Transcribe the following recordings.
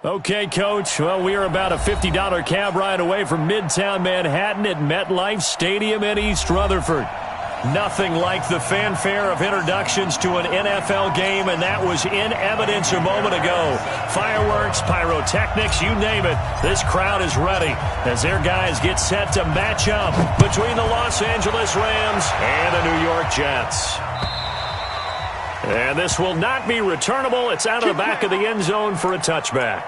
Okay, Coach. Well, we are about a $50 cab ride away from Midtown Manhattan at MetLife Stadium in East Rutherford. Nothing like the fanfare of introductions to an NFL game, and that was in evidence a moment ago. Fireworks, pyrotechnics, you name it. This crowd is ready as their guys get set to match up between the Los Angeles Rams and the New York Jets. And this will not be returnable. It's out of the back of the end zone for a touchback.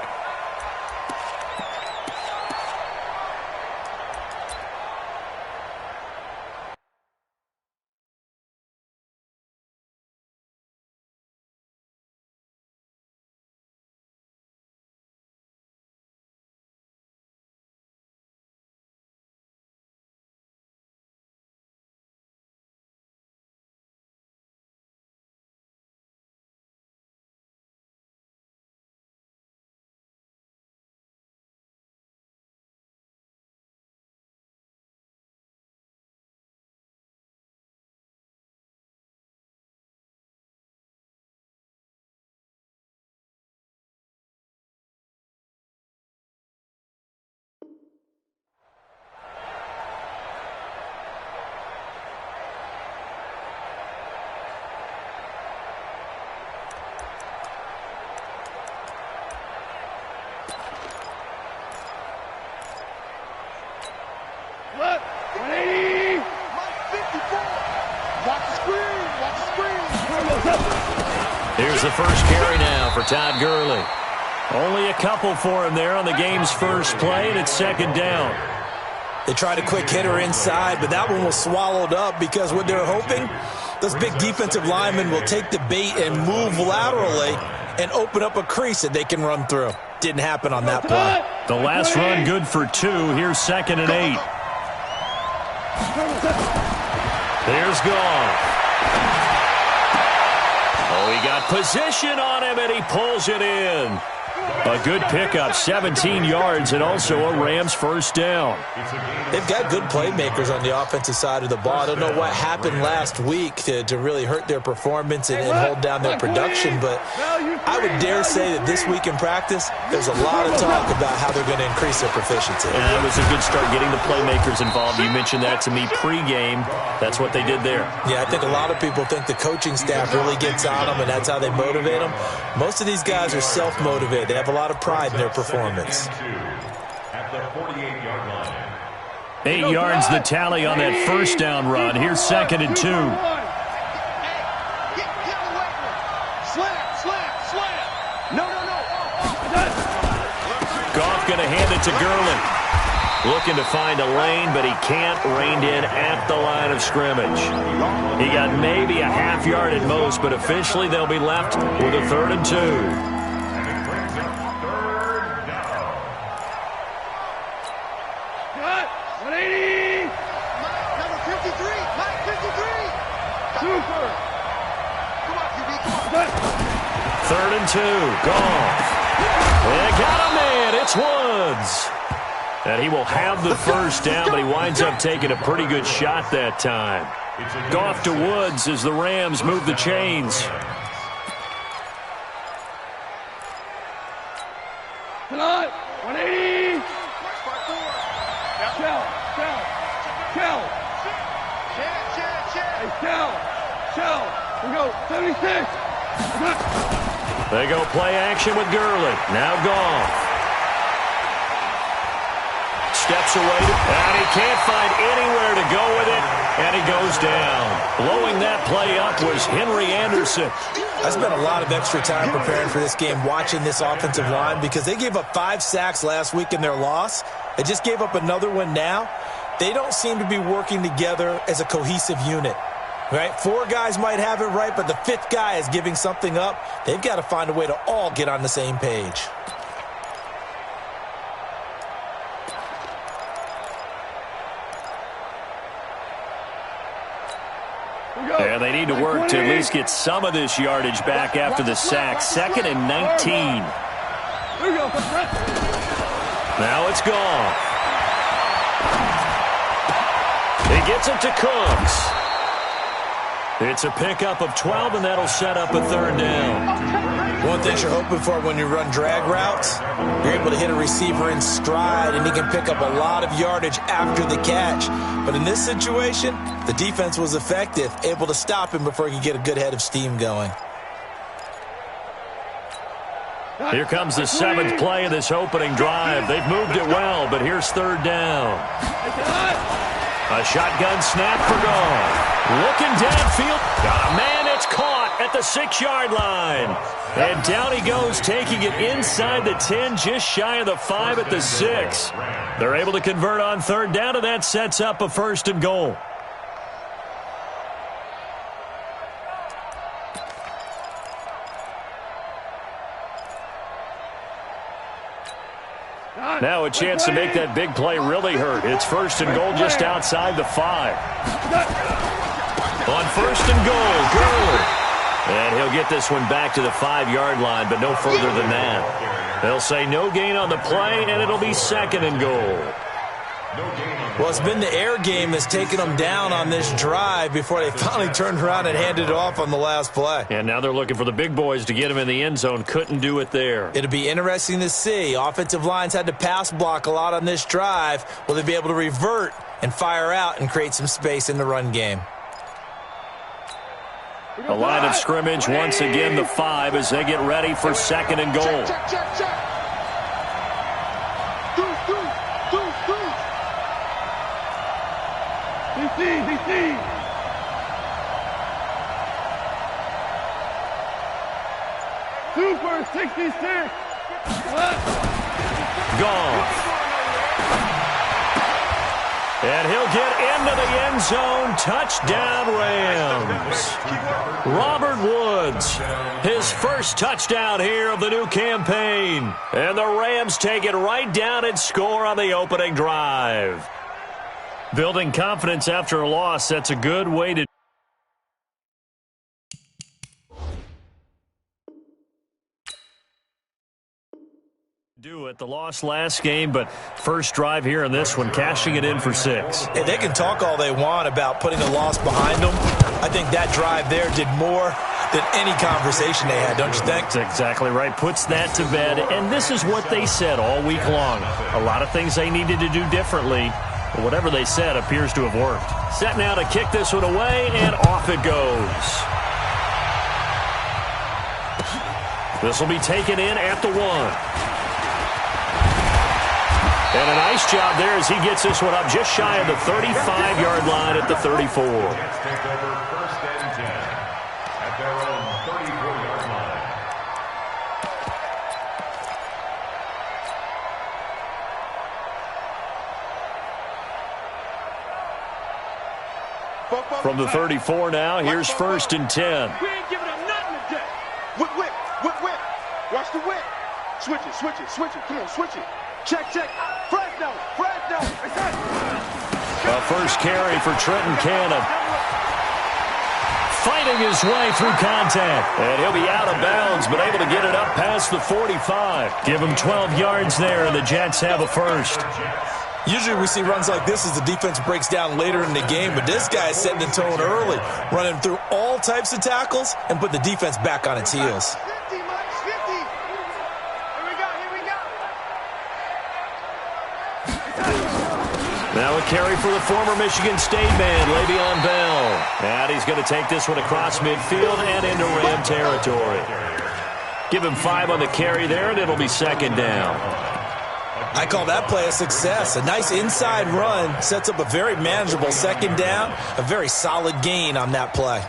Here's the first carry now for Todd Gurley. Only a couple for him there on the game's first play, and it's second down. They tried a quick hitter inside, but that one was swallowed up because what they're hoping, those big defensive linemen will take the bait and move laterally and open up a crease that they can run through. Didn't happen on that play. The last run good for 2. Here's 2nd and 8. There's Goff. Oh, he got position on him, and he pulls it in. A good pickup, 17 yards, and also a Rams first down. They've got good playmakers on the offensive side of the ball. I don't know what happened last week to really hurt their performance and hold down their production, but I would dare say that this week in practice, there's a lot of talk about how they're going to increase their proficiency. And it was a good start getting the playmakers involved. You mentioned that to me pregame. That's what they did there. Yeah, I think a lot of people think the coaching staff really gets on them, and that's how they motivate them. Most of these guys are self-motivated. They have a lot of pride in their performance. 8 yards the tally on that first down run. Here's 2nd and 2. Goff going to hand it to Gurley. Looking to find a lane, but he can't. Reined in at the line of scrimmage. He got maybe a half yard at most, but officially they'll be left with a 3rd and 2. Third and 2. Goff. They got a man. It's Woods. And he will have the first down, but he winds up taking a pretty good shot that time. Goff to Woods as the Rams move the chains. Tonight, 180. Shell. We go, 76. They go play action with Gurley. Now Goff. Steps away, and he can't find anywhere to go with it, and he goes down. Blowing that play up was Henry Anderson. I spent a lot of extra time preparing for this game, watching this offensive line, because they gave up 5 sacks last week in their loss. They just gave up another one now. They don't seem to be working together as a cohesive unit. Right? 4 guys might have it right, but the 5th guy is giving something up. They've got to find a way to all get on the same page. And they need to work to at least get some of this yardage back after the sack. 2nd and 19. Now it's Goff. He gets it to Cooks. It's a pickup of 12, and that'll set up a 3rd down. One thing you're hoping for when you run drag routes, you're able to hit a receiver in stride, and he can pick up a lot of yardage after the catch. But in this situation, the defense was effective, able to stop him before he could get a good head of steam going. Here comes the 7th play of this opening drive. They've moved it well, but here's 3rd down. A shotgun snap for goal. Looking downfield. Got a man. It's caught at the 6-yard line. And down he goes, taking it inside the 10, just shy of the 5 at the 6. They're able to convert on 3rd down, and that sets up a 1st and goal. Now a chance to make that big play really hurt. It's 1st and goal just outside the 5. On 1st and goal, Gurley. And he'll get this one back to the 5-yard line, but no further than that. They'll say no gain on the play, and it'll be 2nd and goal. Well, it's been the air game that's taken them down on this drive before they finally turned around and handed it off on the last play. And now they're looking for the big boys to get him in the end zone. Couldn't do it there. It'll be interesting to see. Offensive lines had to pass block a lot on this drive. Will they be able to revert and fire out and create some space in the run game? A line of scrimmage, once again the 5 as they get ready for 2nd and goal. Check. DC. 2 for 66. Goff. And he'll get into the end zone. Touchdown, Rams. Robert Woods, his first touchdown here of the new campaign. And the Rams take it right down and score on the opening drive. Building confidence after a loss, that's a good way to do it. The loss last game, but first drive here in this one, cashing it in for 6. Hey, they can talk all they want about putting a loss behind them. I think that drive there did more than any conversation they had, don't you think? That's exactly right. Puts that to bed, and this is what they said all week long. A lot of things they needed to do differently, but whatever they said appears to have worked. Set now to kick this one away, and off it goes. This will be taken in at the 1. And a nice job there as he gets this one up just shy of the 35-yard line at the 34. From the 34 now, here's 1st and 10. We ain't giving up nothing today. Whip. Watch the whip. Switch it. Come on, switch it. Check. Fresno. A first carry for Trenton Cannon. Fighting his way through contact. And he'll be out of bounds, but able to get it up past the 45. Give him 12 yards there, and the Jets have a first. Usually we see runs like this as the defense breaks down later in the game, but this guy is setting the tone early, running through all types of tackles and put the defense back on its heels. 50, Mike, 50. Here we go. Now a carry for the former Michigan State man, Le'Veon Bell. And he's going to take this one across midfield and into Ram territory. Give him 5 on the carry there, and it'll be 2nd down. I call that play a success. A nice inside run sets up a very manageable 2nd down, a very solid gain on that play.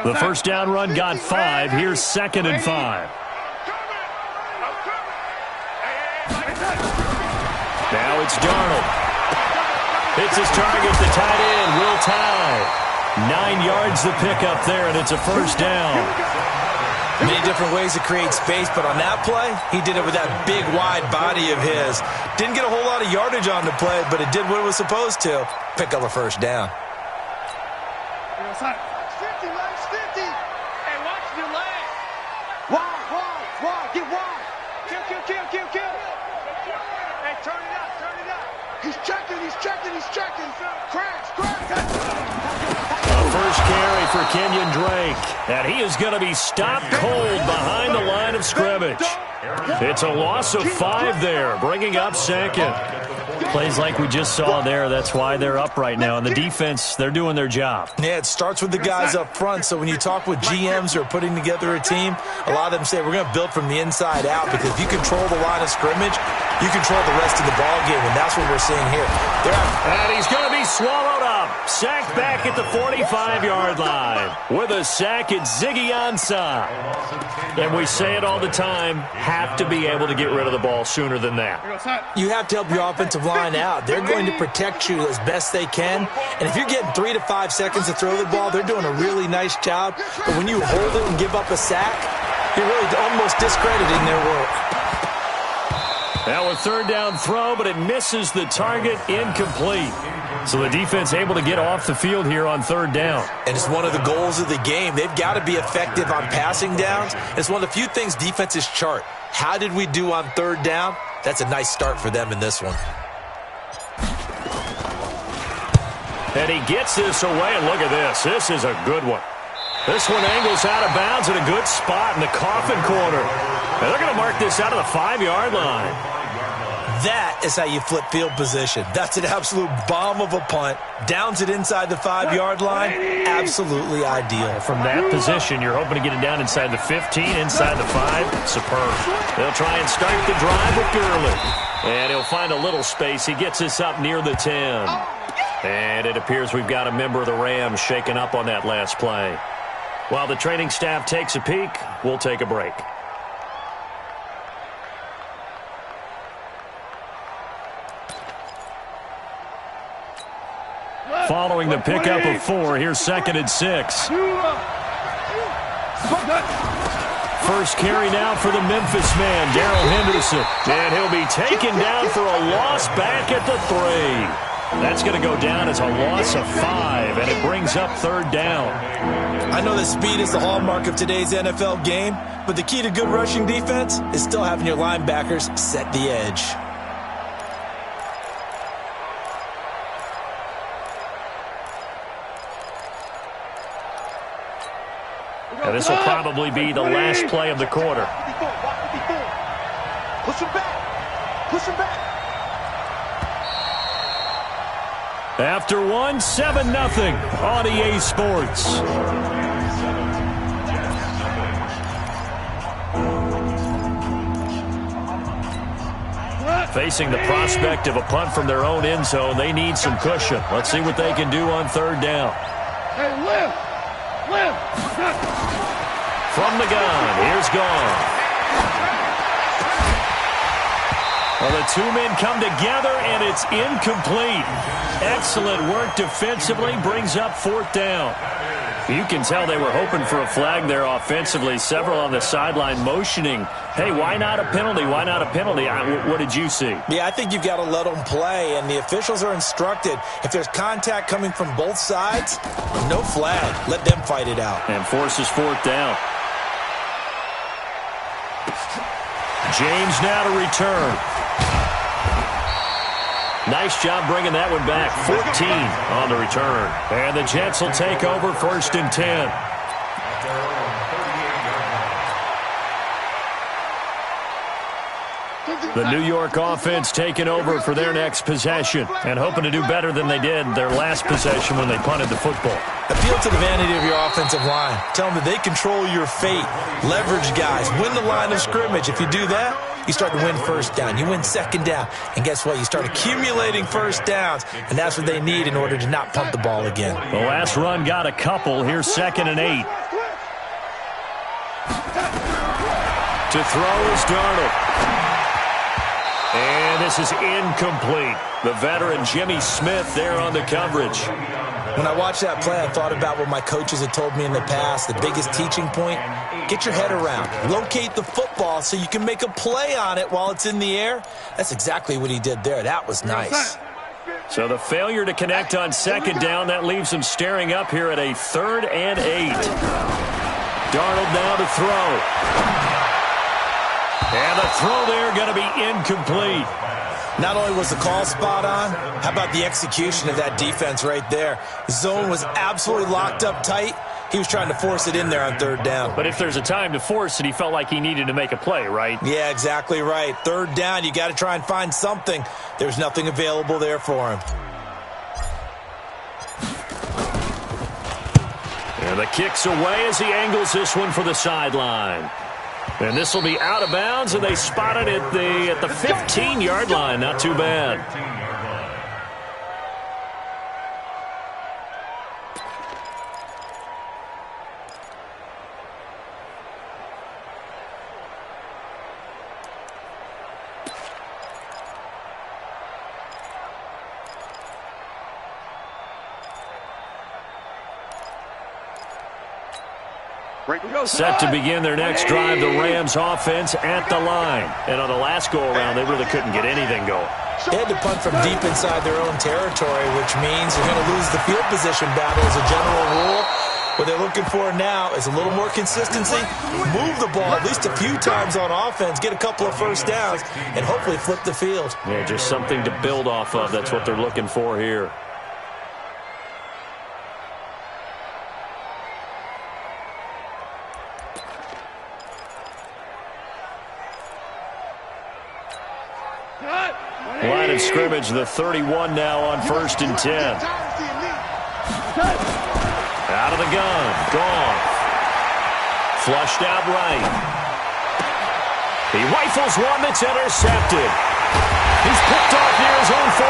The first down run got 5. Here's 2nd and 5. Now it's Darnold. Hits his target, the tight end, will tie. 9 yards the pickup there, and it's a first down. Many different ways to create space, but on that play, he did it with that big, wide body of his. Didn't get a whole lot of yardage on the play, but it did what it was supposed to. Pick up a first down. 50, Lex, 50. Hey, watch the leg. Wide, get wide. Kill. Hey, turn it up. He's checking. for Kenyon Drake. And he is going to be stopped cold behind the line of scrimmage. It's a loss of 5 there, bringing up second. Plays like we just saw there. That's why they're up right now. And the defense, they're doing their job. Yeah, it starts with the guys up front. So when you talk with GMs who are putting together a team, a lot of them say we're going to build from the inside out, because if you control the line of scrimmage, you control the rest of the ball game, and that's what we're seeing here. And he's going to be swallowed up. Sacked back at the 45-yard line. With a sack, it's Ziggy Ansah. And we say it all the time, have to be able to get rid of the ball sooner than that. You have to help your offensive line out. They're going to protect you as best they can. And if you're getting 3 to 5 seconds to throw the ball, they're doing a really nice job. But when you hold it and give up a sack, you're really almost discrediting their work. Now a third down throw, but it misses the target, incomplete. So the defense able to get off the field here on third down. And it's one of the goals of the game. They've got to be effective on passing downs. It's one of the few things defenses chart. How did we do on third down? That's a nice start for them in this one. And he gets this away, and look at this. This is a good one. This one angles out of bounds in a good spot in the coffin corner. And they're going to mark this out of the 5-yard line. That is how you flip field position. That's an absolute bomb of a punt. Downs it inside the 5-yard line. Absolutely ideal. From that position, you're hoping to get it down inside the 15, inside the 5. Superb. They'll try and start the drive with Gurley. And he'll find a little space. He gets us up near the 10. And it appears we've got a member of the Rams shaken up on that last play. While the training staff takes a peek, we'll take a break. Following the pickup of 4, here's 2nd and 6. First carry now for the Memphis man, Darrell Henderson. And he'll be taken down for a loss back at the 3. That's going to go down as a loss of 5, and it brings up third down. I know that speed is the hallmark of today's NFL game, but the key to good rushing defense is still having your linebackers set the edge. And this will probably be the last play of the quarter. Push him back. Push him back. After 1, 7-0 on EA Sports. Facing the prospect of a punt from their own end zone, they need some cushion. Let's see what they can do on third down. Hey, lift. From the gun, here's Gone. Well, the 2 men come together, and it's incomplete. Excellent work defensively, brings up 4th down. You can tell they were hoping for a flag there offensively. Several on the sideline motioning, hey, why not a penalty? Why not a penalty? What did you see? Yeah, I think you've got to let them play, and the officials are instructed. If there's contact coming from both sides, no flag. Let them fight it out. And forces 4th down. James now to return. Nice job bringing that one back. 14 on the return. And the Jets will take over 1st and 10. The New York offense taking over for their next possession and hoping to do better than they did their last possession when they punted the football. Appeal to the vanity of your offensive line. Tell them that they control your fate. Leverage guys. Win the line of scrimmage. If you do that, you start to win 1st down. You win 2nd down. And guess what? You start accumulating 1st downs. And that's what they need in order to not punt the ball again. The last run got a couple. Here's 2nd and 8. To throw is Darnold. And this is incomplete. The veteran Jimmy Smith there on the coverage. When I watched that play, I thought about what my coaches had told me in the past. The biggest teaching point, get your head around. Locate the football so you can make a play on it while it's in the air. That's exactly what he did there. That was nice. So the failure to connect on 2nd down, that leaves him staring up here at a 3rd and 8. Darnold now to throw. And the throw there going to be incomplete. Not only was the call spot on, how about the execution of that defense right there? The zone was absolutely locked up tight. He was trying to force it in there on third down. But if there's a time to force it, he felt like he needed to make a play, right? Yeah, exactly right. Third down, you got to try and find something. There's nothing available there for him. And the kick's away as he angles this one for the sideline. And this will be out of bounds, and they spot it at the 15-yard line. Not too bad. Set to begin their next drive, the Rams offense at the line. And on the last go-around, they really couldn't get anything going. They had to punt from deep inside their own territory, which means you're going to lose the field position battle as a general rule. What they're looking for now is a little more consistency, move the ball at least a few times on offense, get a couple of first downs, and hopefully flip the field. Yeah, just something to build off of. That's what they're looking for here. Line of scrimmage, the 31 now on 1st and 10. Out of the gun, Goff. Flushed out right. He rifles one that's intercepted. He's picked off near his own 48,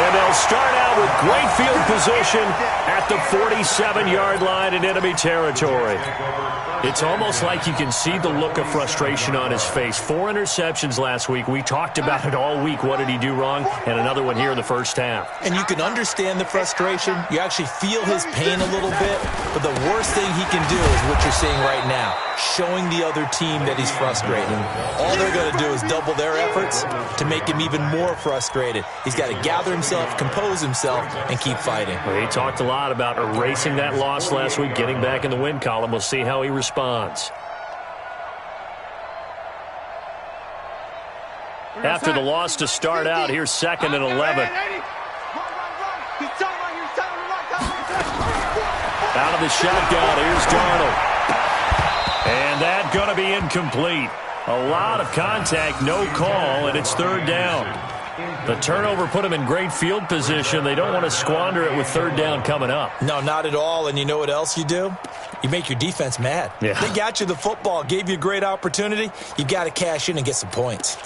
and they'll start out with great field position at the 47-yard line in enemy territory. It's almost like you can see the look of frustration on his face. 4 interceptions last week. We talked about it all week. What did he do wrong? And another one here in the first half. And you can understand the frustration. You actually feel his pain a little bit. But the worst thing he can do is what you're seeing right now, showing the other team that he's frustrated. All they're going to do is double their efforts to make him even more frustrated. He's got to gather himself, compose himself, and keep fighting. Well, he talked a lot about erasing that loss last week, getting back in the win column. We'll see how he responds. After the loss to start out, here's 2nd and 11. Out of the shotgun, here's Darnold. And that going to be incomplete. A lot of contact, no call, and it's 3rd down. The turnover put them in great field position. They don't want to squander it with 3rd down coming up. No, not at all. And you know what else you do? You make your defense mad. Yeah. They got you the football, gave you a great opportunity. You got to cash in and get some points.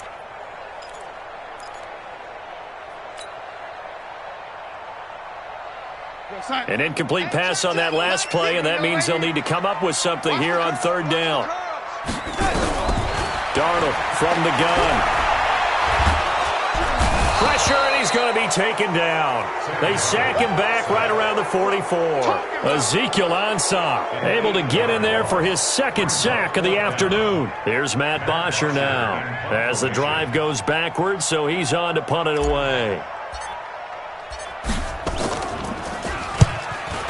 An incomplete pass on that last play, and that means they'll need to come up with something here on 3rd down. Darnold from the gun. Pressure, and he's going to be taken down. They sack him back right around the 44. Ezekiel Ansah able to get in there for his 2nd sack of the afternoon. Here's Matt Bosher now as the drive goes backwards, so he's on to punt it away.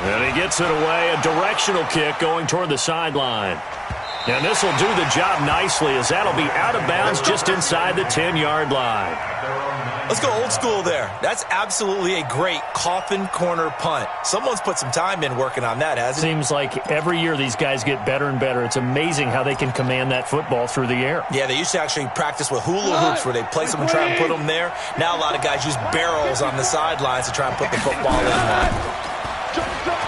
And he gets it away, a directional kick going toward the sideline. And this will do the job nicely as that'll be out of bounds just inside the 10-yard line. Let's go old school there. That's absolutely a great coffin corner punt. Someone's put some time in working on that, hasn't he? Seems like every year these guys get better and better. It's amazing how they can command that football through the air. Yeah, they used to actually practice with hula hoops where they place them and try and put them there. Now a lot of guys use barrels on the sidelines to try and put the football in there.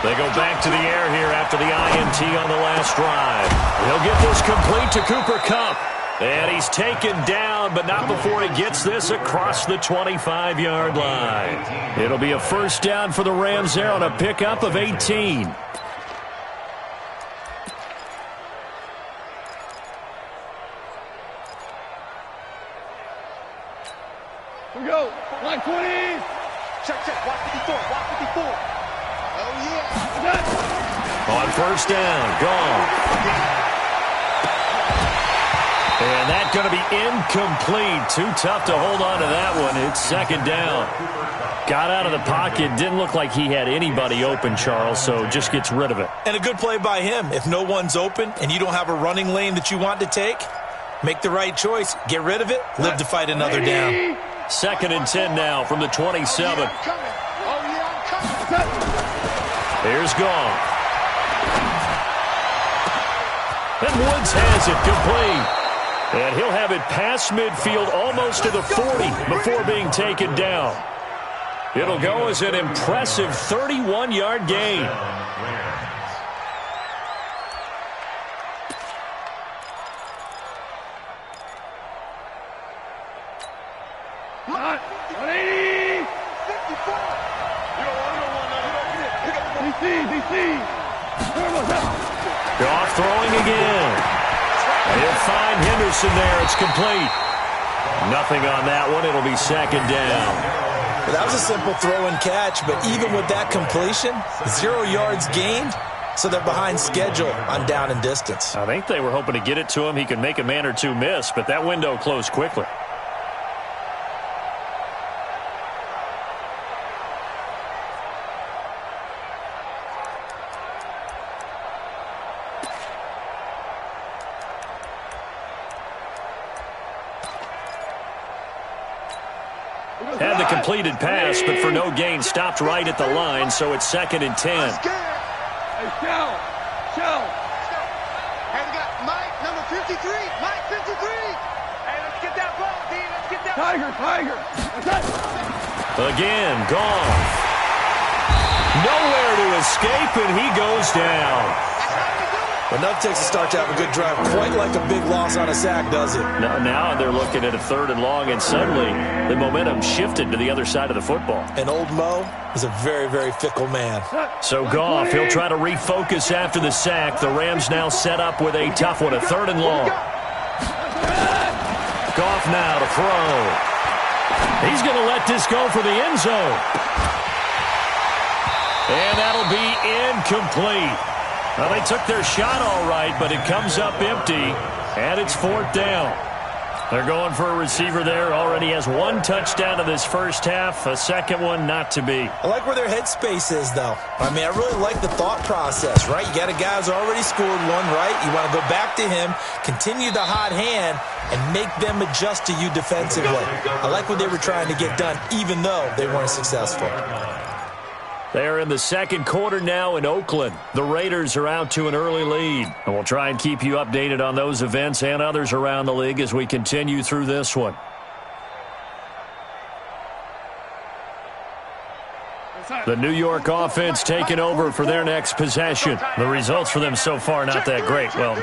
They go back to the air here after the INT on the last drive. He'll get this complete to Cooper Kupp. And he's taken down, but not before he gets this across the 25-yard line. It'll be a 1st down for the Rams there on a pickup of 18. Here we go. Line 20. Check. Watch 54. Watch 54. Oh, yeah. On 1st down, gone. And that's going to be incomplete. Too tough to hold on to that one. It's 2nd down. Got out of the pocket. Didn't look like he had anybody open, Charles, so just gets rid of it. And a good play by him. If no one's open and you don't have a running lane that you want to take, make the right choice. Get rid of it. Live to fight another down. 2nd and 10 now from the 27. Here's Goff. And Woods has it complete. And he'll have it past midfield almost to the 40 before being taken down. It'll go as an impressive 31-yard gain. Goff throwing again. And he'll find Henderson there. It's complete. Nothing on that one. It'll be second down. Well, that was a simple throw and catch, but even with that completion, 0 yards gained, so they're behind schedule on down and distance. I think they were hoping to get it to him. He could make a man or two miss, but that window closed quickly. Had the completed pass, but for no gain, stopped right at the line, so it's 2nd and 10. Hey, we got Mike, number 53. Mike, 53. Hey, let's get that ball, D. Let's get that. Tiger. Again, gone. Nowhere to escape, and he goes down. Enough takes a start to have a good drive. Quite like a big loss on a sack, does it? Now they're looking at a 3rd and long, and suddenly the momentum shifted to the other side of the football. And old Mo is a very, very fickle man. So Goff, he'll try to refocus after the sack. The Rams now set up with a tough one, a 3rd and long. Goff now to throw. He's going to let this go for the end zone. And that'll be incomplete. Well, they took their shot all right, but it comes up empty, and it's 4th down. They're going for a receiver there. Already has 1 touchdown in this first half, a second one not to be. I like where their headspace is, though. I mean, I really like the thought process, right? You got a guy who's already scored one, right? You want to go back to him, continue the hot hand, and make them adjust to you defensively. I like what they were trying to get done, even though they weren't successful. They're in the second quarter now in Oakland. The Raiders are out to an early lead. And we'll try and keep you updated on those events and others around the league as we continue through this one. The New York offense taking over for their next possession. The results for them so far not that great. Well,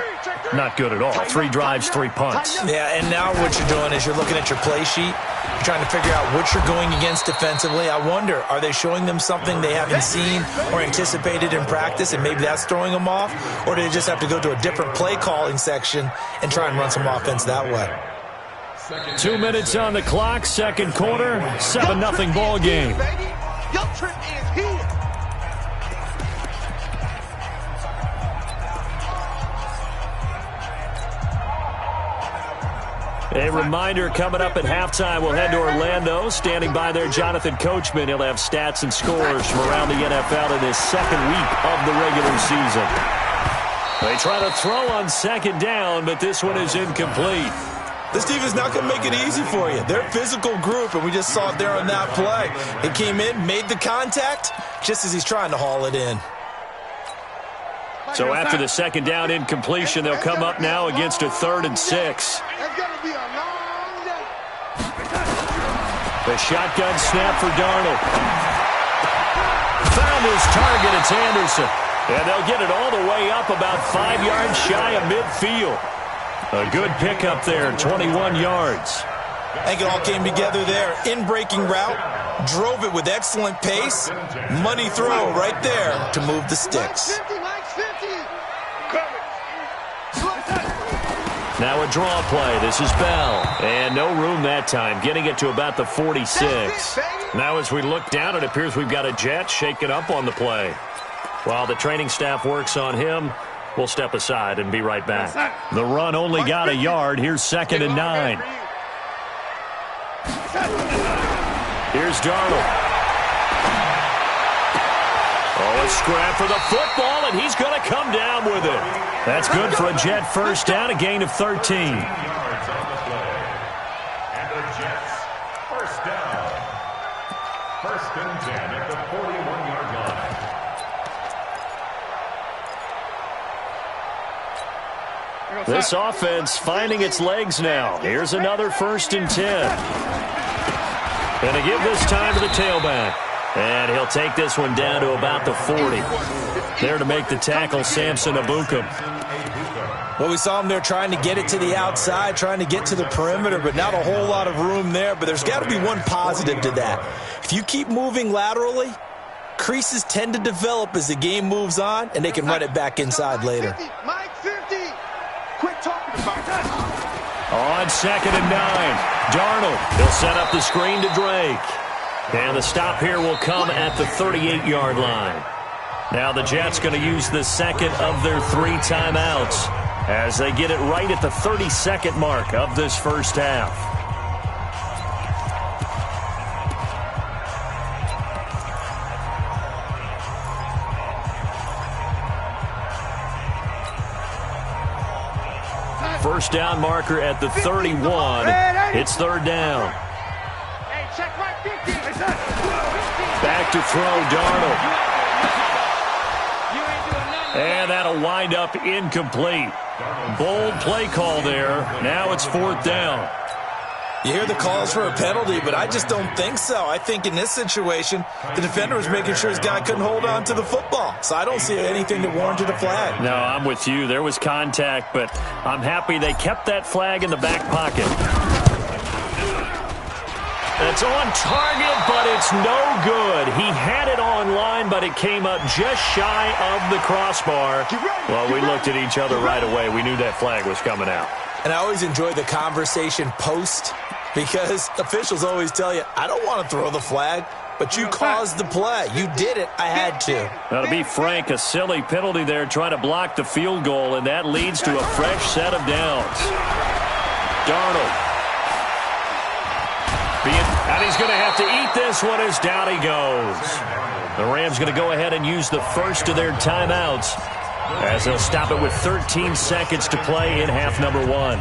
not good at all. 3 drives, 3 punts. Yeah, and now what you're doing is you're looking at your play sheet. You're trying to figure out what you're going against defensively. I wonder, are they showing them something they haven't seen or anticipated in practice, and maybe that's throwing them off? Or do they just have to go to a different play calling section and try and run some offense that way? 2 minutes on the clock, second quarter, 7-0 ball game. Your trip is here. A reminder, coming up at halftime, we'll head to Orlando. Standing by there, Jonathan Coachman. He'll have stats and scores from around the NFL in this second week of the regular season. They try to throw on second down, but this one is incomplete. This team is not going to make it easy for you. They're a physical group, and we just saw it there on that play. He came in, made the contact, just as he's trying to haul it in. So after the second down incompletion, they'll come up now against a 3rd and 6. That's going to be a long day. The shotgun snap for Darnold. Found his target. It's Anderson. And they'll get it all the way up about 5 yards shy of midfield. A good pickup there, 21 yards. I think it all came together there. In-breaking route, drove it with excellent pace. Money throw right there to move the sticks. Now a draw play. This is Bell. And no room that time, getting it to about the 46. Now as we look down, it appears we've got a Jet shaking up on the play. While the training staff works on him, we'll step aside and be right back. The run only got a yard. Here's 2nd and 9. Here's Darnold. Oh, a scrap for the football, and he's going to come down with it. That's good for a Jet first down, a gain of 13. And the Jets first down. 1st and 10 at the 41-yard line. This offense finding its legs now. Here's another 1st and 10. Going to give this time to the tailback. And he'll take this one down to about the 40. There to make the tackle, Samson Ebukam. Well, we saw him there trying to get it to the outside, trying to get to the perimeter, but not a whole lot of room there. But there's got to be one positive to that. If you keep moving laterally, creases tend to develop as the game moves on, and they can run it back inside later. Mike 50. Quit talking about that. On 2nd and 9, Darnold. He'll set up the screen to Drake. And the stop here will come at the 38-yard line. Now the Jets going to use the second of their 3 timeouts as they get it right at the 32nd mark of this first half. First down marker at the 31. It's 3rd down. Back to throw, Darnold. And that'll wind up incomplete. Bold play call there. Now it's 4th down. You hear the calls for a penalty, but I just don't think so. I think in this situation, the defender was making sure his guy couldn't hold on to the football. So I don't see anything that warranted a flag. No, I'm with you. There was contact, but I'm happy they kept that flag in the back pocket. It's on target, but it's no good. He had it on line, but it came up just shy of the crossbar. Well, we looked at each other right away. We knew that flag was coming out. And I always enjoy the conversation post because officials always tell you, I don't want to throw the flag, but you caused the play. You did it. I had to. Now, to be frank, a silly penalty there trying to block the field goal, and that leads to a fresh set of downs. Darnold. And he's going to have to eat this one as down he goes. The Rams going to go ahead and use the first of their timeouts as they'll stop it with 13 seconds to play in half number 1.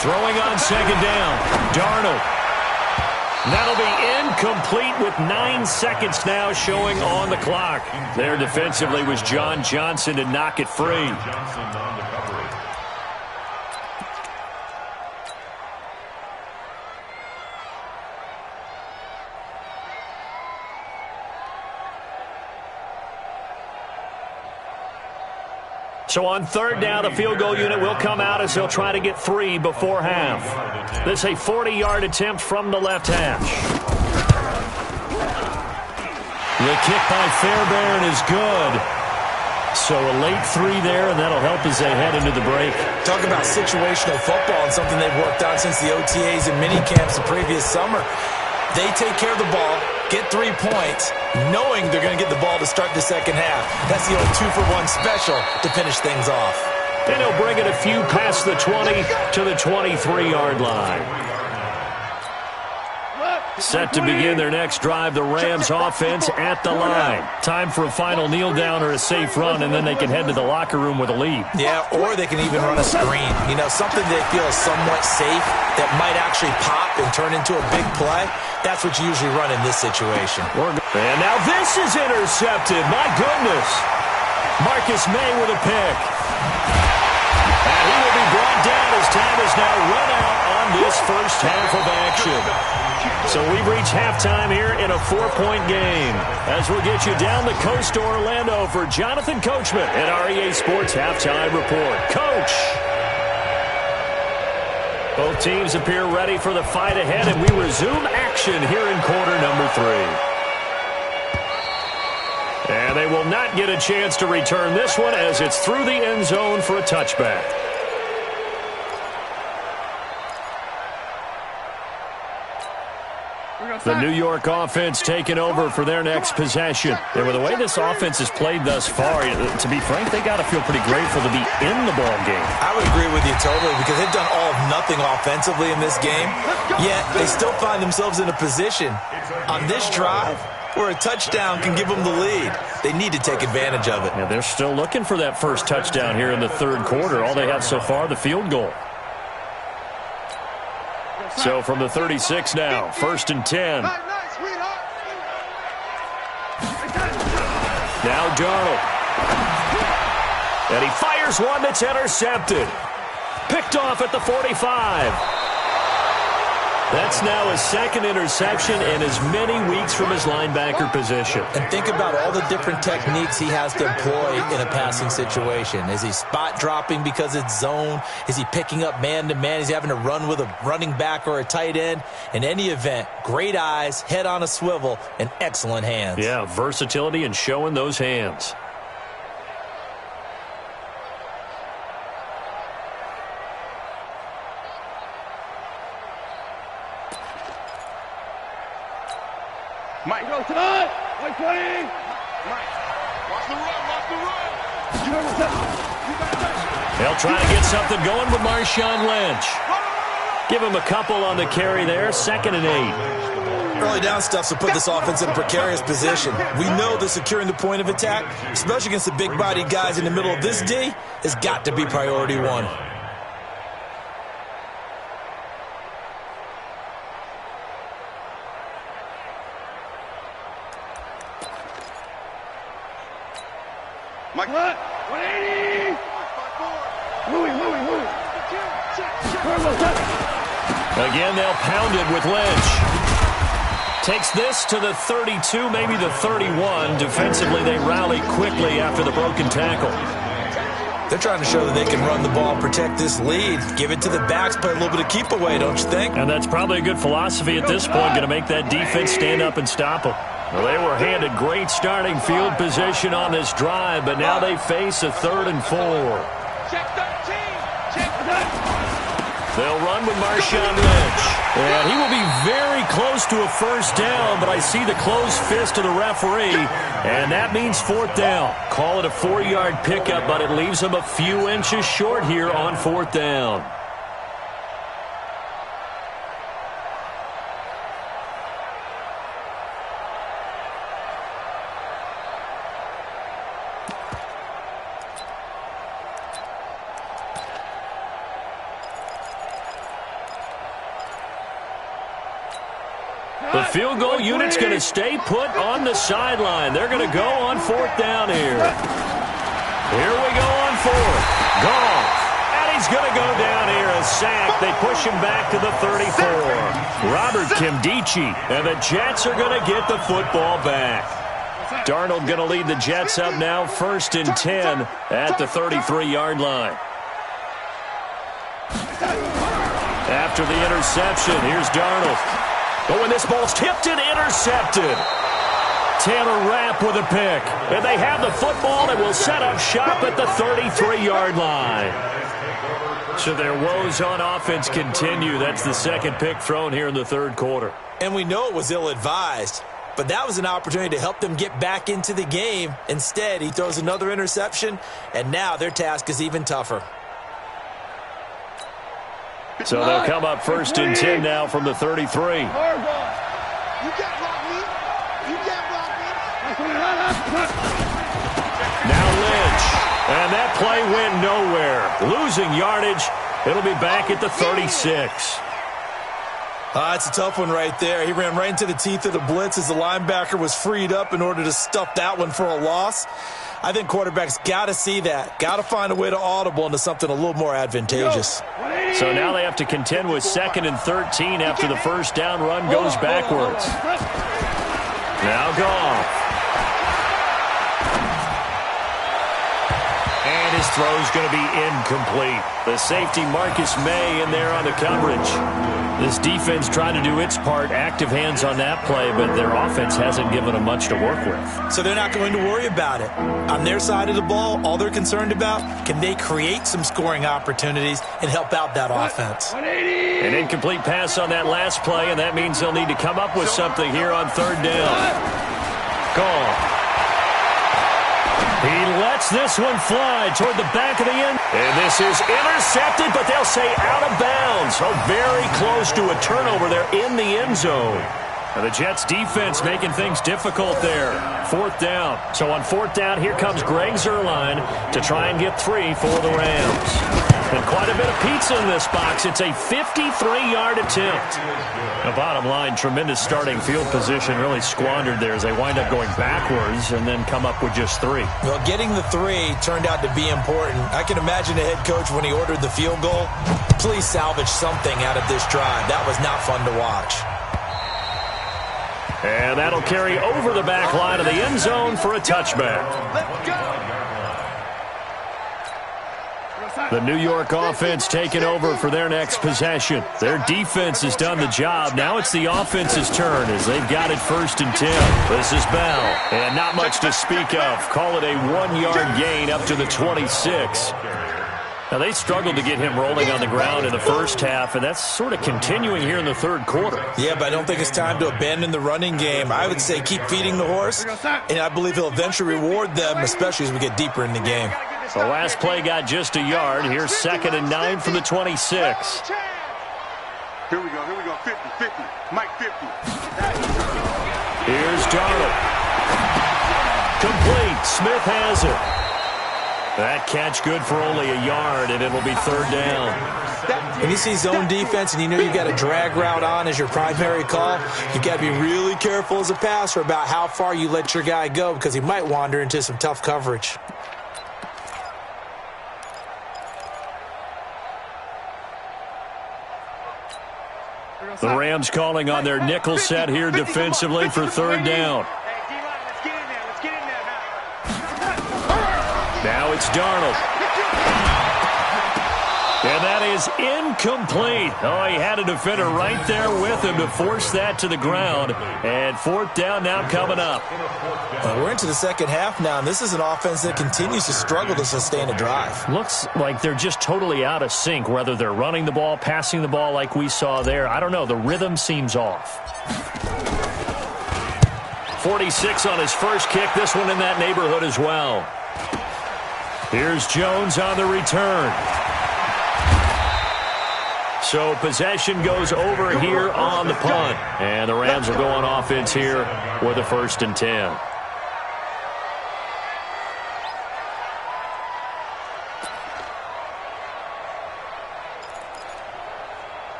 Throwing on 2nd down, Darnold. That'll be incomplete with 9 seconds now showing on the clock. There defensively was John Johnson to knock it free. So on 3rd down, the field goal unit will come out as they'll try to get 3 before half. This is a 40-yard attempt from the left hash. The kick by Fairbairn is good. So a late 3 there, and that'll help as they head into the break. Talk about situational football and something they've worked on since the OTAs and minicamps the previous summer. They take care of the ball, get 3 points, knowing they're going to get the ball to start the second half. That's the old 2-for-1 special to finish things off. And he'll bring it a few past the 20 to the 23-yard line. Set to begin their next drive, the Rams offense at the line. Time for a final kneel down or a safe run, and then they can head to the locker room with a lead. Yeah, or they can even run a screen. You know, something they feel is somewhat safe that might actually pop and turn into a big play. That's what you usually run in this situation. And now this is intercepted. My goodness. Marcus May with a pick. And he will be brought down as time is now run out on this first half of action. So we've reached halftime here in a 4-point game. As we'll get you down the coast to Orlando for Jonathan Coachman at REA Sports Halftime Report. Coach! Both teams appear ready for the fight ahead, and we resume action here in quarter number 3. And they will not get a chance to return this one as it's through the end zone for a touchback. The New York offense taking over for their next possession. And with the way this offense has played thus far, to be frank, they got to feel pretty grateful to be in the ball game. I would agree with you totally because they've done all of nothing offensively in this game, yet they still find themselves in a position on this drive where a touchdown can give them the lead. They need to take advantage of it. Yeah, they're still looking for that first touchdown here in the third quarter. All they have so far, the field goal. So from the 36 now, 1st and 10. Now Darnold. And he fires one that's intercepted. Picked off at the 45. That's now his second interception in as many weeks from his linebacker position. And think about all the different techniques he has to employ in a passing situation. Is he spot dropping because it's zone? Is he picking up man-to-man? Is he having to run with a running back or a tight end? In any event, great eyes, head on a swivel, and excellent hands. Yeah, versatility and showing those hands. Mike, go tonight. Mike, 20. Mike, watch the run, watch the run. They'll try to get something going with Marshawn Lynch. Give him a couple on the carry there, 2nd and 8. Early down stuff will put this offense in a precarious position. We know that securing the point of attack, especially against the big-bodied guys in the middle of this D, has got to be priority one. Mike, 180. Moving. Again, they'll pound it with Lynch. Takes this to the 32, maybe the 31. Defensively, they rally quickly after the broken tackle. They're trying to show that they can run the ball, protect this lead, give it to the backs, play a little bit of keep away, don't you think? And that's probably a good philosophy at this point, going to make that defense stand up and stop them. Well, they were handed great starting field position on this drive, but now they face a 3rd and 4. Check 13. Check 13. They'll run with Marshawn Lynch. And he will be very close to a first down, but I see the closed fist of the referee, and that means 4th down. Call it a 4-yard pickup, but it leaves them a few inches short here on 4th down. The field goal unit's going to stay put on the sideline. They're going to go on 4th down here. Here we go on 4th. Goff. And he's going to go down here. A sack. They push him back to the 34. Robert Kimdichie. And the Jets are going to get the football back. Darnold going to lead the Jets up now, 1st and 10 at the 33-yard line. After the interception, here's Darnold. But when this ball's tipped and intercepted, Taylor Rapp with a pick. And they have the football that will set up shop at the 33-yard line. So their woes on offense continue. That's the second pick thrown here in the third quarter. And we know it was ill-advised, but that was an opportunity to help them get back into the game. Instead, he throws another interception, and now their task is even tougher. So they'll come up 1st and 10 now from the 33. You can't block me. You can't block me. Now Lynch. And that play went nowhere. Losing yardage. It'll be back at the 36. That's a tough one right there. He ran right into the teeth of the blitz as the linebacker was freed up in order to stuff that one for a loss. I think quarterbacks got to see that. Got to find a way to audible into something a little more advantageous. So now they have to contend with 2nd and 13 after the first down run goes backwards. Now Goff. And His throw's going to be incomplete. The safety Marcus May in there on the coverage. This defense trying to do its part, active hands on that play, but their offense hasn't given them much to work with. So they're not going to worry about it. On their side of the ball, all they're concerned about, can they create some scoring opportunities and help out that offense? An incomplete pass on that last play, and that means they'll need to come up with something here on third down. Gone. He lets this one fly toward the back of the end. And this is intercepted, but they'll say out of bounds. So very close to a turnover there in the end zone. Now the Jets defense making things difficult there. Fourth down. So on fourth down, here comes Greg Zuerlein to try and get 3 for the Rams. And quite a bit of pizza in this box. It's a 53-yard attempt. The bottom line, tremendous starting field position, really squandered there as they wind up going backwards and then come up with just 3. Well, getting the 3 turned out to be important. I can imagine the head coach when he ordered the field goal. Please salvage something out of this drive. That was not fun to watch. And that'll carry over the back line of the end zone for a touchback. Let's go. The New York offense taking over for their next possession. Their defense has done the job. Now it's the offense's turn as they've got it 1st and 10. This is Bell. And not much to speak of. Call it a 1-yard gain up to the 26. Now, they struggled to get him rolling on the ground in the first half, and that's sort of continuing here in the third quarter. Yeah, but I don't think it's time to abandon the running game. I would say keep feeding the horse, and I believe he'll eventually reward them, especially as we get deeper in the game. The last play got just a yard. Here's 2nd and 9 from the 26. Here we go, 50, Mike 50. Here's Darnold. Complete. Smith has it. That catch good for only a yard, and it'll be 3rd down. When you see zone defense and you know you've got a drag route on as your primary call, you've got to be really careful as a passer about how far you let your guy go because he might wander into some tough coverage. The Rams calling on their nickel set here defensively for 3rd down. Now it's Darnold. And that is incomplete. Oh, he had a defender right there with him to force that to the ground. And 4th down now coming up. We're into the second half now, and this is an offense that continues to struggle to sustain a drive. Looks like they're just totally out of sync, whether they're running the ball, passing the ball like we saw there. I don't know. The rhythm seems off. 46 on his first kick. This one in that neighborhood as well. Here's Jones on the return. So possession goes over here on the punt. And the Rams are going offense here with a 1st and 10.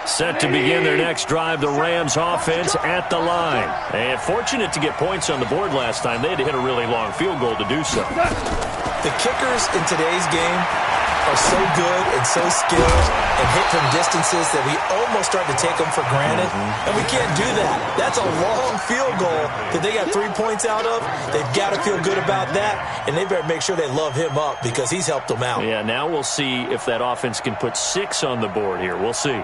Set to begin their next drive, the Rams offense at the line. And fortunate to get points on the board last time. They had to hit a really long field goal to do so. The kickers in today's game are so good and so skilled and hit from distances that we almost start to take them for granted. And we can't do that. That's a long field goal that they got 3 points out of. They've got to feel good about that, and they better make sure they love him up because he's helped them out. Yeah, now we'll see if that offense can put 6 on the board here. We'll see.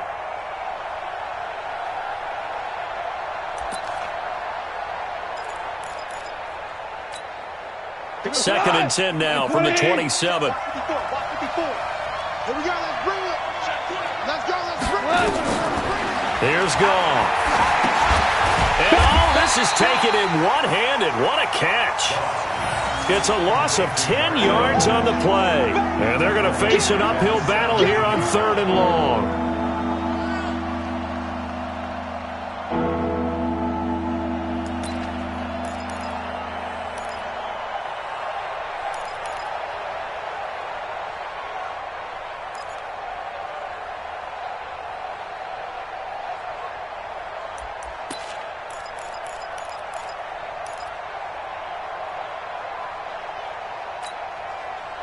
Second and 10 now from the 27. Here we go, let's bring it. Let's go. Here's Goff. And all this is taken in one-handed. What a catch. It's a loss of 10 yards on the play. And they're going to face an uphill battle here on 3rd and long.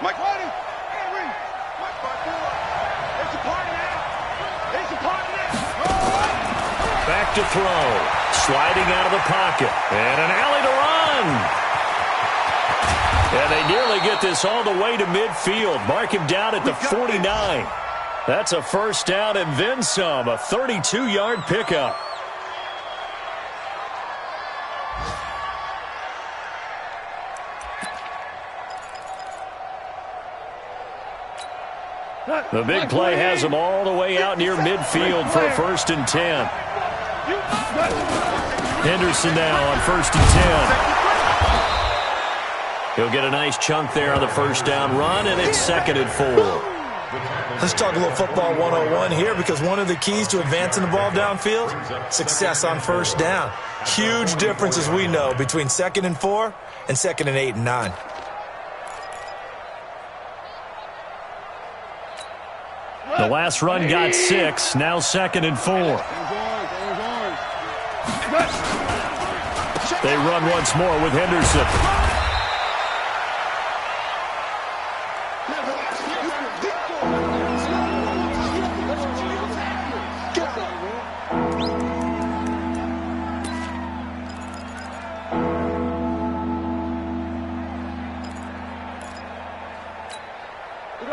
Mike, Mike 5-4. It's a party now. Back to throw. Sliding out of the pocket. And an alley to run. And they nearly get this all the way to midfield. Mark him down at the 49. That's a first down and then some. A 32-yard pickup. The big play has them all the way out near midfield for a 1st and 10. Henderson now on 1st and 10. He'll get a nice chunk there on the first down run, and it's 2nd and 4. Let's talk a little football 101 here, because one of the keys to advancing the ball downfield, success on first down. Huge difference, as we know, between 2nd and 4 and 2nd and 8 and 9. The last run got 6, now 2nd and 4. They run once more with Henderson.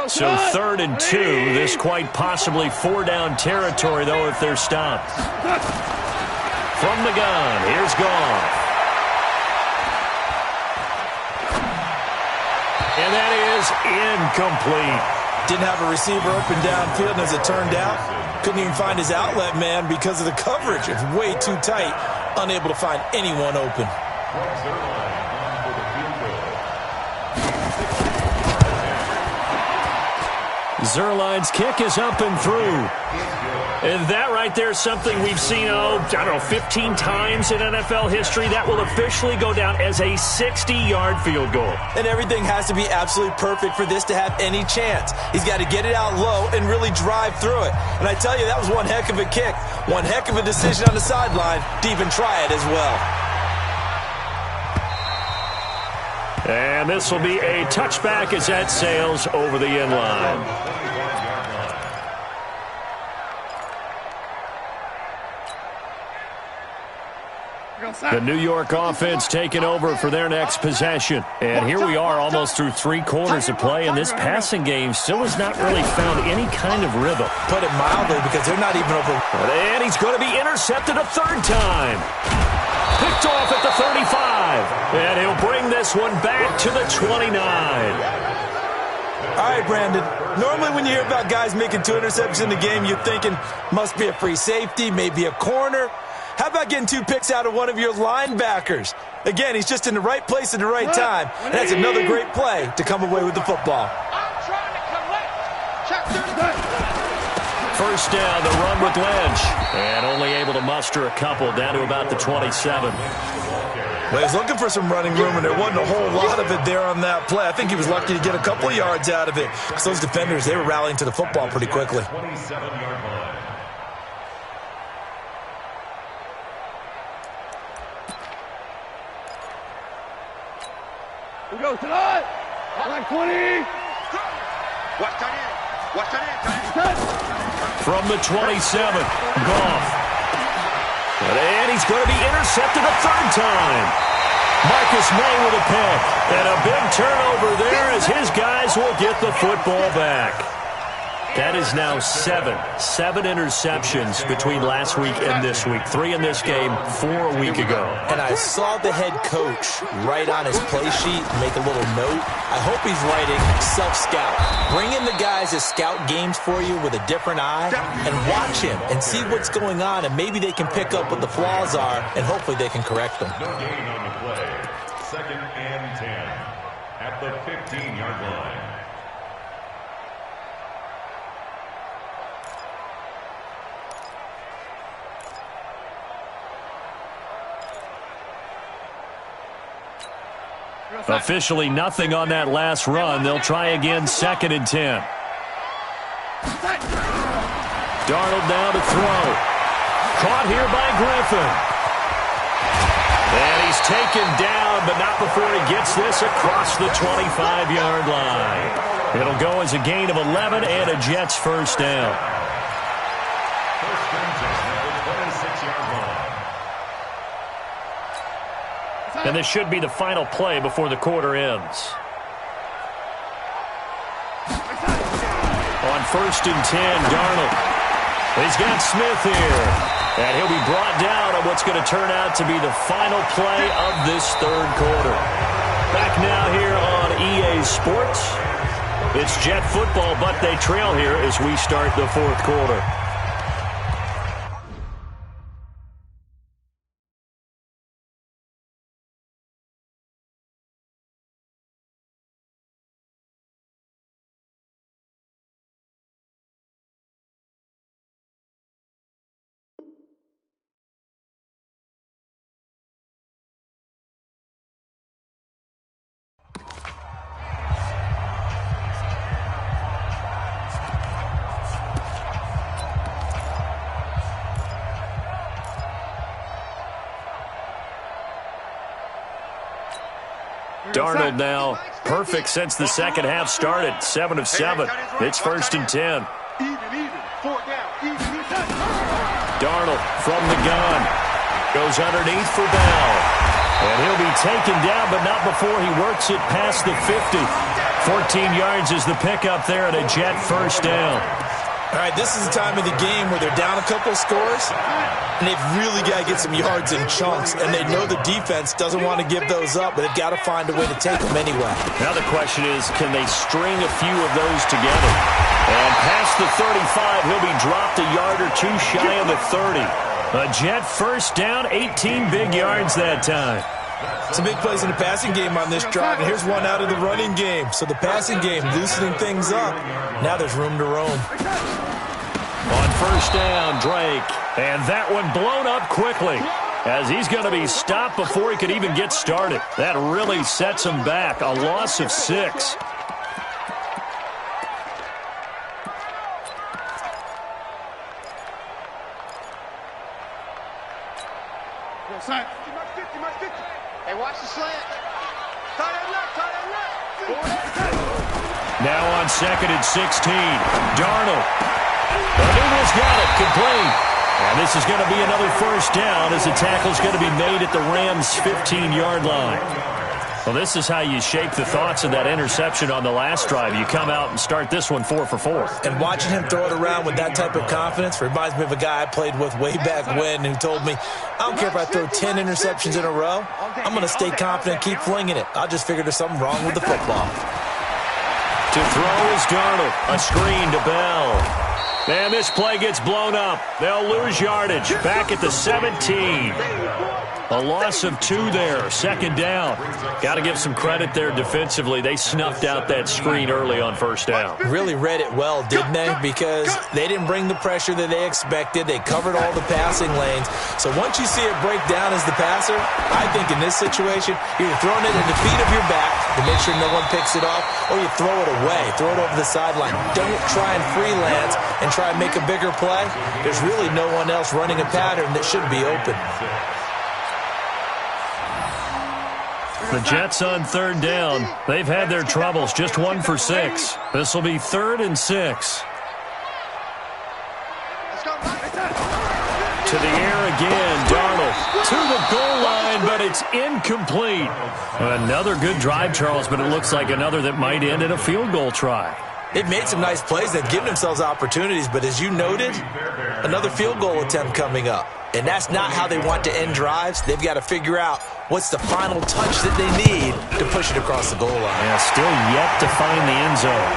So 3rd and 2, this quite possibly 4-down territory, though, if they're stopped. From the gun, here's Goff. And that is incomplete. Didn't have a receiver open downfield, and as it turned out, couldn't even find his outlet man because of the coverage. It's way too tight, unable to find anyone open. Zuerlein's kick is up and through. And that right there is something we've seen, 15 times in NFL history. That will officially go down as a 60-yard field goal. And everything has to be absolutely perfect for this to have any chance. He's got to get it out low and really drive through it. And I tell you, that was one heck of a kick. One heck of a decision on the sideline to even try it as well. And this will be a touchback as that sails over the end line. The New York offense taking over for their next possession. And here we are almost through 3 quarters of play, and this passing game still has not really found any kind of rhythm. Put it mildly, because they're not even over. And he's going to be intercepted a 3rd time. Picked off at the 35. And he'll bring this one back to the 29. All right, Brandon. Normally when you hear about guys making 2 interceptions in the game, you're thinking must be a free safety, maybe a corner. How about getting 2 picks out of one of your linebackers? Again, he's just in the right place at the right time. And that's another great play to come away with the football. I'm trying to collect. Check 39. First down, the run with Lynch. And only able to muster a couple down to about the 27. Well, he's looking for some running room, and there wasn't a whole lot of it there on that play. I think he was lucky to get a couple of yards out of it, because those defenders, they were rallying to the football pretty quickly. 27-yard line. We go tonight. Like 20. Watch that in. Watch that in. From the 27, Goff. And he's going to be intercepted a 3rd time. Marcus May with a pick. And a big turnover there as his guys will get the football back. That is now 7 interceptions between last week and this week. 3 in this game, 4 a week ago. And I saw the head coach write on his play sheet, make a little note. I hope he's writing self-scout. Bring in the guys that scout games for you with a different eye and watch him and see what's going on, and maybe they can pick up what the flaws are, and hopefully they can correct them. No gain on the play. 2nd and 10 at the 15-yard line. Officially nothing on that last run. They'll try again, 2nd and 10. Darnold now to throw. Caught here by Griffin. And he's taken down, but not before he gets this across the 25-yard line. It'll go as a gain of 11 and a Jets first down. First and 10 at the 26-yard line. And this should be the final play before the quarter ends. on 1st and 10, Darnold. He's got Smith here. And he'll be brought down on what's going to turn out to be the final play of this third quarter. Back now here on EA Sports. It's Jet football, but they trail here as we start the fourth quarter. Darnold now perfect since the second half started. 7 of 7. It's 1st and 10. Darnold from the gun. Goes underneath for Bell. And he'll be taken down, but not before he works it past the 50. 14 yards is the pickup there and a Jet first down. All right, this is the time of the game where they're down a couple of scores, and they've really got to get some yards in chunks, and they know the defense doesn't want to give those up, but they've got to find a way to take them anyway. Now the question is, can they string a few of those together? And past the 35, he'll be dropped a yard or two shy of the 30. A Jet first down, 18 big yards that time. Some big plays in the passing game on this drive, and here's one out of the running game. So the passing game loosening things up. Now there's room to roam. On first down, Drake. And that one blown up quickly as he's going to be stopped before he could even get started. That really sets him back. A loss of 6. Hey, watch the slant. Tie that left. Now on 2nd and 16, Darnold. Darnold's got it, complete. And this is going to be another first down as the tackle's going to be made at the Rams' 15-yard line. Well, this is how you shape the thoughts of that interception on the last drive. You come out and start this one 4 for 4. And watching him throw it around with that type of confidence reminds me of a guy I played with way back when who told me, I don't care if I throw 10 interceptions in a row. I'm going to stay confident, keep flinging it. I just figured there's something wrong with the football. To throw is Darnold. A screen to Bell. And this play gets blown up. They'll lose yardage. Back at the 17. A loss of 2 there. 2nd down. Got to give some credit there defensively. They snuffed out that screen early on first down. Really read it well, didn't they? Because they didn't bring the pressure that they expected. They covered all the passing lanes. So once you see it break down as the passer, I think in this situation, you're throwing it in the feet of your back to make sure no one picks it off, or you throw it away, throw it over the sideline. Don't try and freelance and try and make a bigger play. There's really no one else running a pattern that should be open. The Jets on 3rd down. They've had their troubles. Just 1 for 6. This will be 3rd and 6. To the air again. Darnold to the goal line, but it's incomplete. Another good drive, Charles, but it looks like another that might end in a field goal try. They've made some nice plays. They've given themselves opportunities, but as you noted, another field goal attempt coming up. And that's not how they want to end drives. They've got to figure out what's the final touch that they need to push it across the goal line. Yeah, still yet to find the end zone.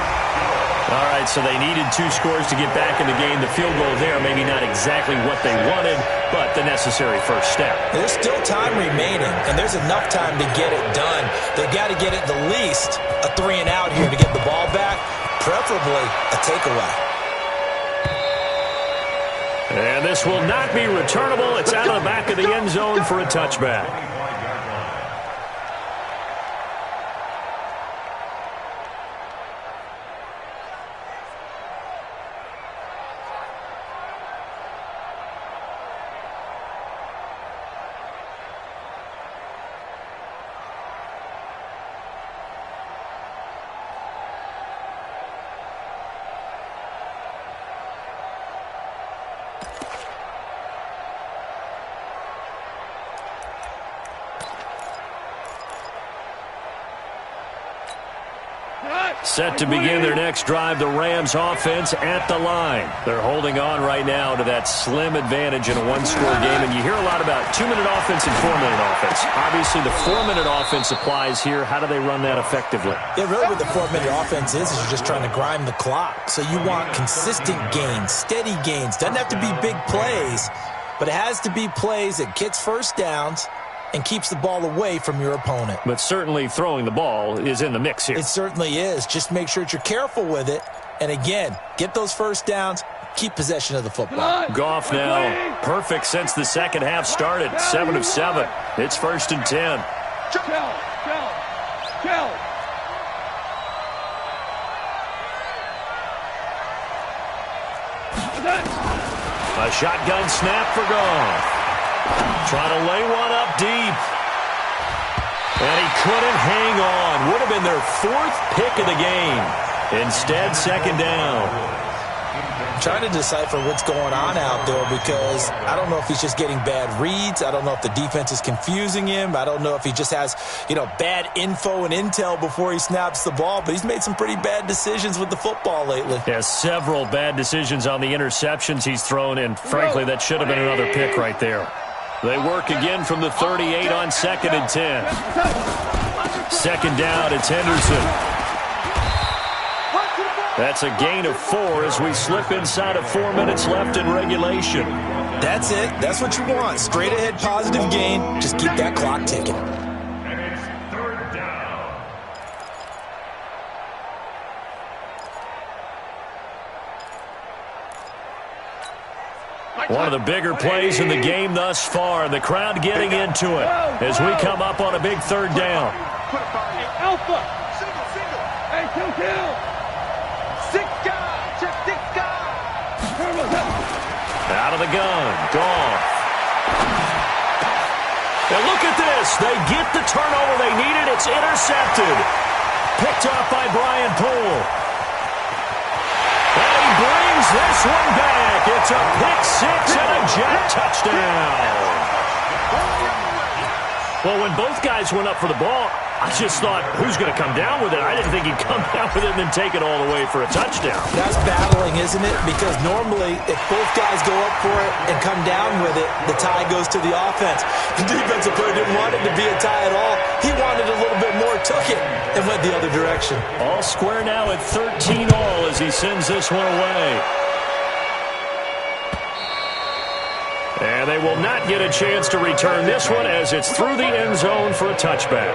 All right, so they needed 2 scores to get back in the game. The field goal there, maybe not exactly what they wanted, but the necessary first step. There's still time remaining, and there's enough time to get it done. They've got to get at the least a 3 and out here to get the ball back, preferably a takeaway. And this will not be returnable. It's out of the back of the end zone for a touchback. Set to begin their next drive, the Rams offense at the line. They're holding on right now to that slim advantage in a one-score game, and you hear a lot about 2-minute offense and 4-minute offense. Obviously, the 4-minute offense applies here. How do they run that effectively? Yeah, really what the 4-minute offense is you're just trying to grind the clock. So you want consistent gains, steady gains. Doesn't have to be big plays, but it has to be plays that gets first downs and keeps the ball away from your opponent. But certainly throwing the ball is in the mix here. It certainly is. Just make sure that you're careful with it. And again, get those first downs, keep possession of the football. Goff now perfect since the second half started. 7 of 7. It's 1st and 10. A shotgun snap for Goff. Trying to lay one up deep. And he couldn't hang on. Would have been their 4th pick of the game. Instead, 2nd down. I'm trying to decipher what's going on out there because I don't know if he's just getting bad reads. I don't know if the defense is confusing him. I don't know if he just has, bad info and intel before he snaps the ball. But he's made some pretty bad decisions with the football lately. Yeah, several bad decisions on the interceptions he's thrown, and frankly, that should have been another pick right there. They work again from the 38 on 2nd and 10. 2nd down, it's Henderson. That's a gain of 4 as we slip inside of 4 minutes left in regulation. That's it. That's what you want. Straight ahead positive gain. Just keep that clock ticking. And it's 3rd down. One of the bigger plays in the game thus far. The crowd getting into it as we come up on a big 3rd down. Alpha. Single. Hey, kill. 6 guys. Check 6 guys. Out of the gun. Goff. And look at this. They get the turnover they needed. It's intercepted. Picked off by Brian Poole. And he brings this one back. It's a pick 6 and a jet touchdown. Well, when both guys went up for the ball, I just thought, who's going to come down with it? I didn't think he'd come down with it and then take it all the way for a touchdown. That's battling, isn't it? Because normally, if both guys go up for it and come down with it, the tie goes to the offense. The defensive player didn't want it to be a tie at all. He wanted a little bit more, took it, and went the other direction. All square now at 13 all as he sends this one away. And they will not get a chance to return this one as it's through the end zone for a touchback.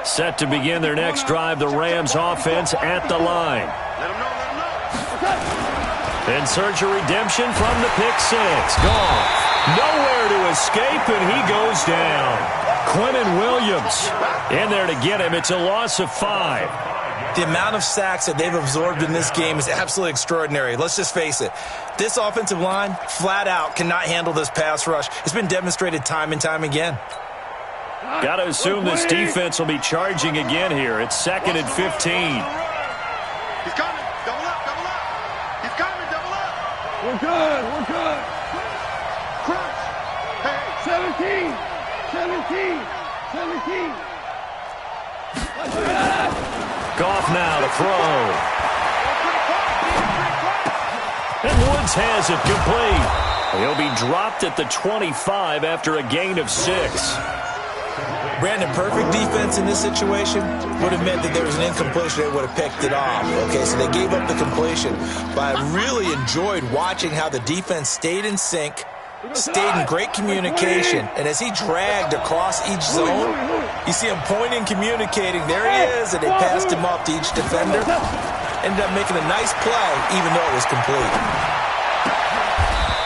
Set to begin their next drive, the Rams offense at the line. In search of redemption from the pick 6. Goff. Nowhere to escape, and he goes down. Quinnen Williams in there to get him. It's a loss of 5. The amount of sacks that they've absorbed in this game is absolutely extraordinary. Let's just face it. This offensive line, flat out, cannot handle this pass rush. It's been demonstrated time and time again. Got to assume this defense will be charging again here. It's 2nd and 15. He's coming. Double up. He's coming. Double up. We're good. Crunch. Hey. 17. Goff now to throw. And Woods has it complete. He'll be dropped at the 25 after a gain of 6. Brandon, perfect defense in this situation would have meant that there was an incompletion. They would have picked it off. Okay, so they gave up the completion. But I really enjoyed watching how the defense stayed in sync, stayed in great communication. And as he dragged across each zone, you see him pointing, communicating. There he is, and they passed him off to each defender. Ended up making a nice play, even though it was complete.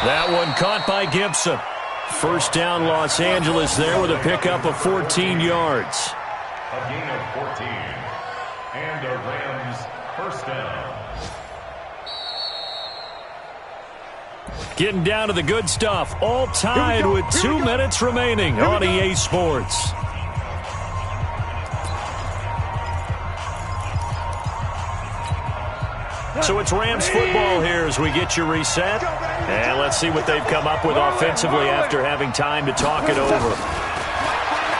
That one caught by Gibson. 1st down, Los Angeles there with a pickup of 14 yards. A gain of 14. And the Rams 1st down. Getting down to the good stuff. All tied with 2 minutes remaining on EA Sports. So it's Rams football here as we get you reset. And let's see what they've come up with offensively after having time to talk it over.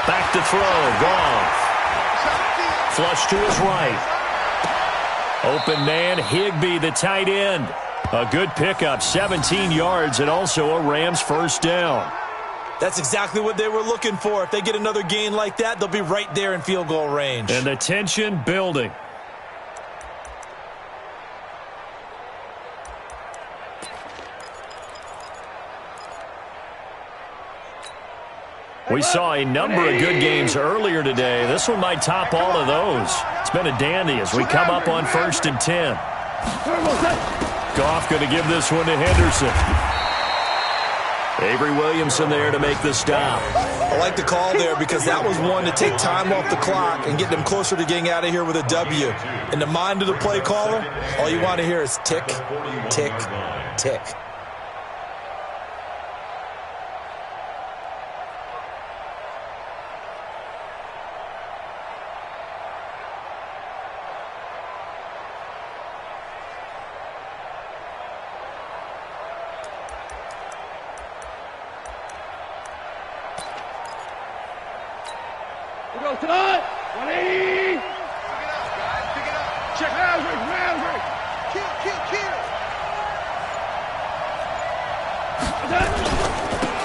Back to throw. Goff. Flush to his right. Open man, Higbee, the tight end. A good pickup, 17 yards, and also a Rams first down. That's exactly what they were looking for. If they get another gain like that, they'll be right there in field goal range. And the tension building. We saw a number of good games earlier today. This one might top all of those. It's been a dandy as we come up on 1st and 10. Goff going to give this one to Henderson. Avery Williamson there to make the stop. I like the call there because that was one to take time off the clock and get them closer to getting out of here with a W. In the mind of the play caller, all you want to hear is tick, tick, tick. Tonight, 180. Pick it up, guys. Pick it up. Check Roundry. Kill.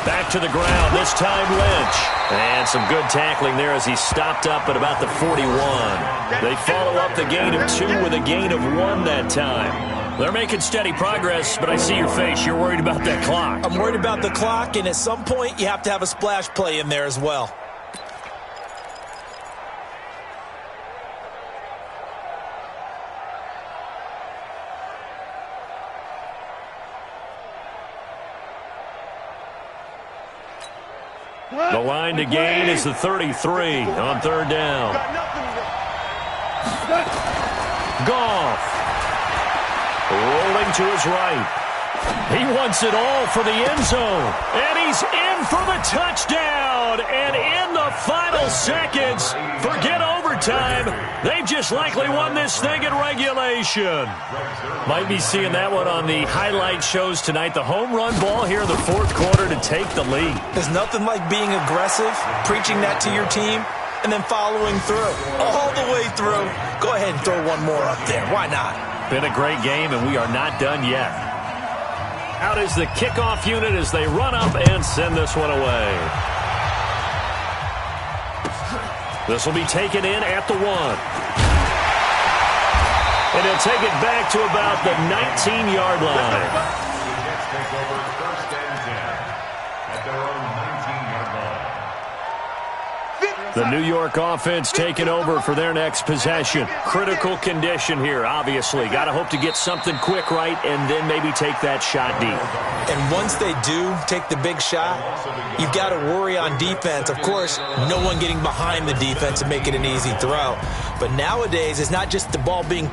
Back to the ground, this time Lynch. And some good tackling there as he stopped up at about the 41. They follow up the gain of 2 with a gain of 1 that time. They're making steady progress, but I see your face. You're worried about that clock. I'm worried about the clock, and at some point you have to have a splash play in there as well. The line to gain is the 33 on 3rd down. Goff. Rolling to his right. He wants it all for the end zone. And he's in for the touchdown. And in the final seconds, forget overtime. They've just likely won this thing in regulation. Might be seeing that one on the highlight shows tonight. The home run ball here in the 4th quarter to take the lead. There's nothing like being aggressive, preaching that to your team, and then following through. All the way through. Go ahead and throw one more up there. Why not? Been a great game, and we are not done yet. Out is the kickoff unit as they run up and send this one away. This will be taken in at the 1. And he'll take it back to about the 19-yard line. Jets take over 1st and 10 at their own 19-yard line. The New York offense taking over for their next possession. Critical condition here, obviously. Got to hope to get something quick right and then maybe take that shot deep. And once they do take the big shot, you've got to worry on defense. Of course, no one getting behind the defense and making an easy throw. But nowadays, it's not just the ball being